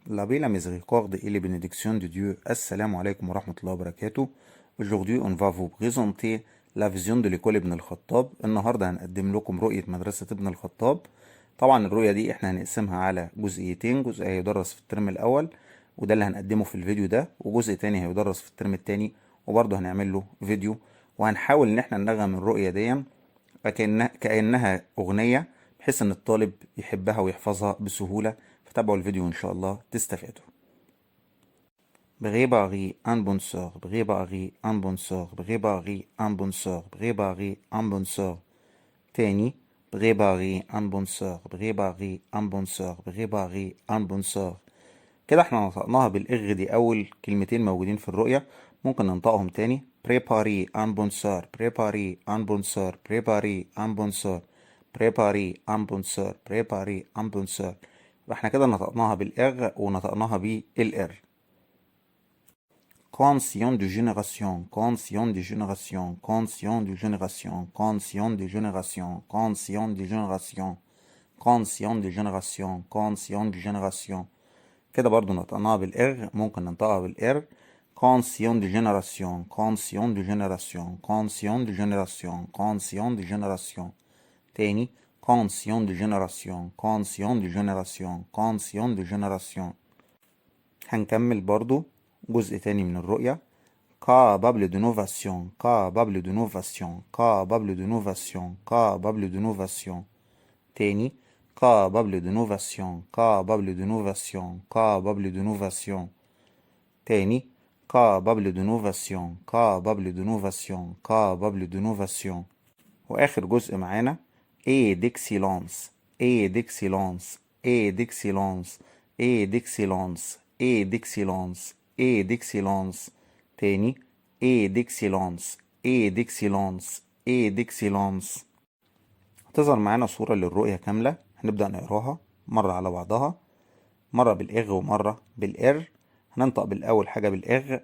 Lavez la miséricorde et les bénédictions de Dieu. Assalamu alaikum wa rahmatullahi wa barakatuh. Aujourd'hui, on va vous présenter la vision de l'école ابن الخطاب. النهاردة هنقدم لكم رؤية مدرسة ابن الخطاب. طبعا الرؤية دي احنا هنقسمها على جزئيتين، جزء هيدرس في الترم الأول وده اللي هنقدمه في الفيديو ده، وجزء تاني هيدرس في الترم التاني وبرضه هنعمل له فيديو. وهنحاول ان احنا ننغم الرؤية دي كأنها أغنية بحيث ان الطالب يحبها ويحفظها بسهولة. فتابعوا الفيديو ان شاء الله تستفادوا. Préparez un bon sort, préparez un bon sort, préparez un bon sort, préparez un bon sort. تاني préparez un bon sort, préparez un bon sort, préparez un bon sort. كده احنا نطقناها بالإغ، دي أول كلمتين موجودين في الرؤية. ممكن ننطقهم تاني. préparez un bon sort, préparez un bon sort, préparez un bon sort, préparez un bon sort, préparez un bon sort. احنا كده نطقناها بالإغ ونطقناها بالإر. Conscient de génération, conscient de génération, conscient de génération, conscient de génération, conscient de génération, conscient de génération, conscient de génération. كده برضو نطقناها بالإر، ممكن ننطقها بالإر. conscient de génération, conscient de génération, conscient de génération, conscient de génération. تاني conscient de génération, conscient de génération, conscient de génération. هنكمل برضو جزء تاني من الرؤية. capable d'innovation, capable d'innovation, capable d'innovation, capable d'innovation. تاني capable d'innovation, capable d'innovation, capable d'innovation. تاني capable d'innovation, capable d'innovation, capable d'innovation. وآخر جزء معانا et d'excellence, et d'excellence, et d'excellence, et d'excellence, et d'excellence, et d'excellence. تاني et d'excellence, et d'excellence, et d'excellence. هتظهر معانا صورة للرؤية كاملة، هنبدأ نقراها مرة على بعضها، مرة بالإغ ومرة بالإر. هننطق بالأول حاجة بالإغ.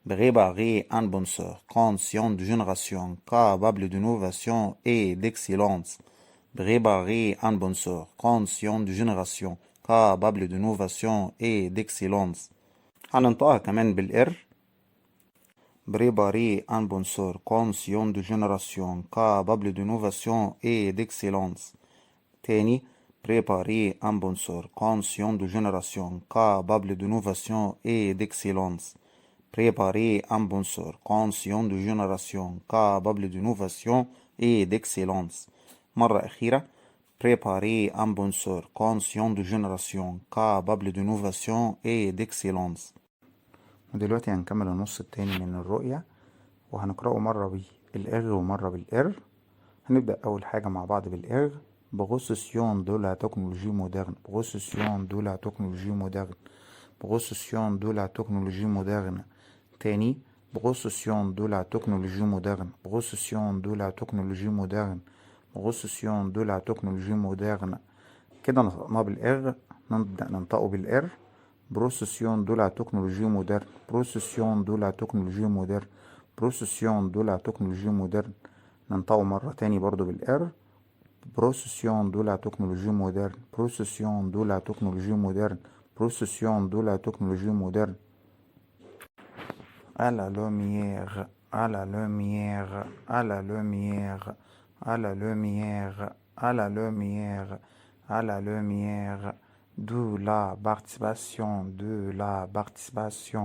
Préparer un bon sort, conscient de génération, capable d'innovation et d'excellence. Préparer un bon sort, conscient de génération, capable d'innovation et d'excellence. هننطقها كمان بالإر. Préparer un bon sort, conscient de génération, capable d'innovation et d'excellence. تاني préparer un bon sort, conscient de génération, capable d'innovation et d'excellence. Préparer un bon sort, conscient de génération, capable d'innovation et d'excellence. مرة أخيرة. Préparer un bon sort, conscient de génération, capable d'innovation et d'excellence. ودلوقتي هنكمل النص التاني من الرؤية وهنقرأه مرة بالإغ ومرة بالإر. هنبدأ أول حاجة مع بعض بالإغ. Possession de la technologie moderne, possession de la technologie moderne, possession de la technologie moderne. تاني possession de la technologie moderne, possession de la technologie moderne, possession de la technologie moderne. كده نطقناه بالإغ، نبدأ ننطقه بالإر. possession de la technologie moderne, possession de la technologie moderne, possession de la technologie moderne. ننطقه مرة تاني برضو بالإر. possession de la technologie moderne, possession de la technologie moderne, possession de la technologie moderne. À la lumière, à la lumière, à la lumière, à la lumière, à la lumière, à la lumière, de la participation, de la participation,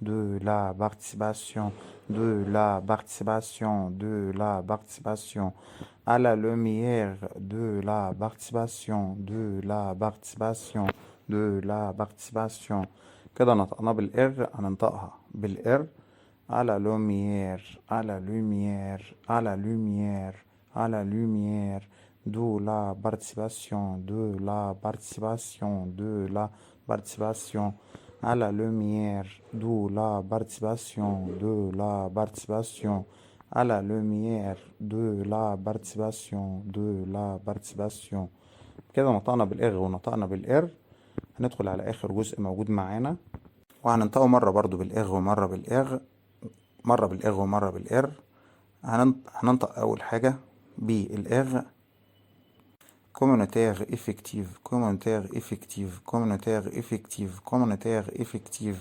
de la participation, de la participation, de la participation, à la lumière, de la participation, de la participation, de la participation. كده نطقنا بالإر، هننطقها بالإر. à la lumière, à la lumière, à la lumière, à la lumière, de la participation, de la participation, de la participation, à la lumière, de la participation, de la participation, à la lumière, de la participation, de la participation. كده نطقنا بالإغ ونطقنا بالإر. هندخل على آخر جزء موجود معانا وهننطقه مرة برضو بالإغ ومرة بالإغ، مرة بالإغ ومرة بالإر. هننطق أول حاجة بالإغ. communautaire effective, communautaire effective, communautaire effective, communautaire effective.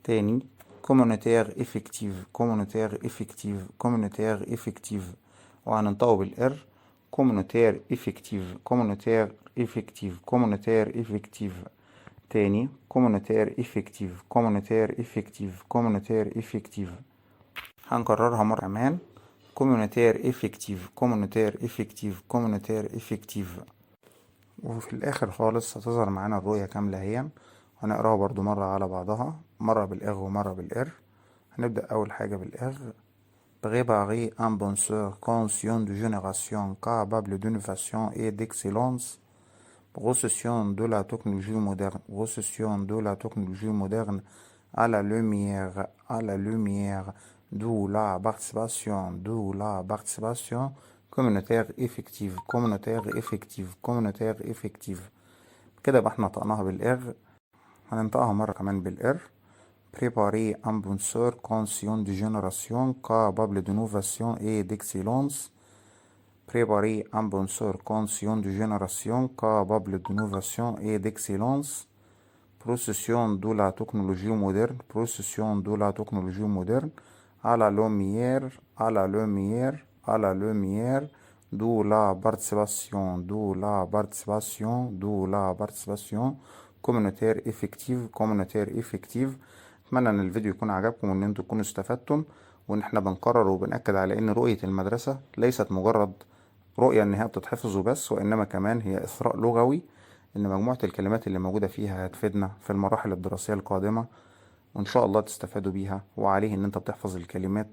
تاني communautaire effective, communautaire effective, communautaire effective. وهننطقه بالR communautaire effective, communautaire effective, communautaire effective. تاني communautaire effective, communautaire effective, communautaire effective. هنكررها مرة كمان communautaire effective, communautaire effective, communautaire effective. وفي الآخر خالص هتظهر معانا الرؤية كاملة اهي. هنقراها برضو مرة على بعضها، مرة بالإغ ومرة بالإر. هنبدأ أول حاجة بالإغ. Préparer un penseur conscient de génération capable d'innovation et d'excellence. Procession de la technologie moderne, procession de la technologie moderne à la lumière, d'où la participation communautaire effective, communautaire effective, communautaire effective. كده بقى احنا نطقناها بالإر. هننطقها مرة كمان بالإر. Préparer un penseur conscient de génération capable d'innovation et d'excellence. Préparer un penseur conscient de génération capable d'innovation et d'excellence. Procession de la technologie moderne, procession de la technologie moderne à la lumière, à la lumière, à la lumière de la participation, communautaire effective, communautaire effective. اتمنى ان الفيديو يكون عجبكم وان انتوا تكونوا استفدتم، وان احنا بنكرر وبنأكد على ان رؤية المدرسة ليست مجرد رؤية ان هي بتتحفظ وبس، وانما كمان هي اثراء لغوي، ان مجموعة الكلمات اللي موجودة فيها هتفيدنا في المراحل الدراسية القادمة، وان شاء الله تستفادوا بيها. وعليه ان انت بتحفظ الكلمات